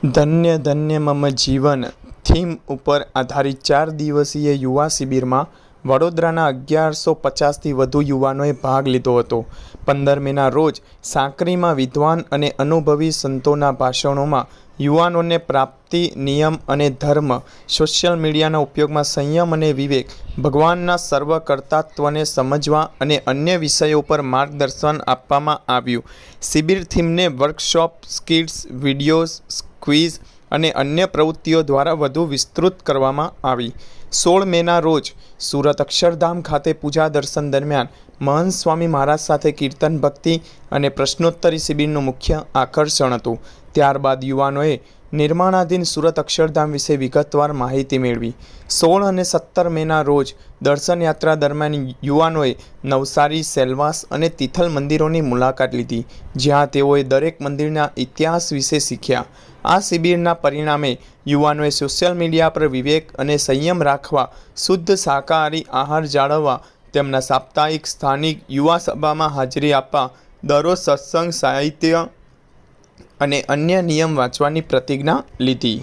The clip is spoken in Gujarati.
ધન્ય ધન્ય મમ જીવન થીમ ઉપર આધારિત 4 દિવસીય યુવા શિબિરમાં વડોદરાના 1150થી વધુ યુવાનોએ ભાગ લીધો હતો। 15 મેના રોજ સાંકરીમાં વિદ્વાન અને અનુભવી સંતોના ભાષણોમાં યુવાનોને પ્રાપ્તિ, નિયમ અને ધર્મ, સોશિયલ મીડિયાના ઉપયોગમાં સંયમ અને વિવેક, ભગવાનના સર્વકર્તાત્વને સમજવા અને અન્ય વિષયો પર માર્ગદર્શન આપવામાં આવ્યું। શિબિર થીમને વર્કશોપ, સ્કિટ્સ, વિડીયોઝ, ક્વિઝ અને અન્ય પ્રવૃત્તિઓ દ્વારા વધુ વિસ્તૃત કરવામાં આવી। 16 મેના રોજ સુરત અક્ષરધામ ખાતે પૂજા દર્શન દરમિયાન મહંત સ્વામી મહારાજ સાથે કીર્તન, ભક્તિ અને પ્રશ્નોત્તરી શિબિરનું મુખ્ય આકર્ષણ હતું। ત્યારબાદ યુવાનોએ નિર્માણાધીન સુરત અક્ષરધામ વિશે વિગતવાર માહિતી મેળવી। 16 અને 17 મેના રોજ દર્શન યાત્રા દરમિયાન યુવાનોએ નવસારી, સેલવાસ અને તિથલ મંદિરોની મુલાકાત લીધી, જ્યાં તેઓએ દરેક મંદિરના ઇતિહાસ વિશે શીખ્યા। આ શિબિરના પરિણામે યુવાનોએ સોશિયલ મીડિયા પર વિવેક અને સંયમ રાખવા, શુદ્ધ શાકાહારી આહાર જાળવવા, તેમના સાપ્તાહિક સ્થાનિક યુવા સભામાં હાજરી આપવા, દરરોજ સત્સંગ, સાહિત્ય અને અન્ય નિયમ વાંચવાની પ્રતિજ્ઞા લીધી।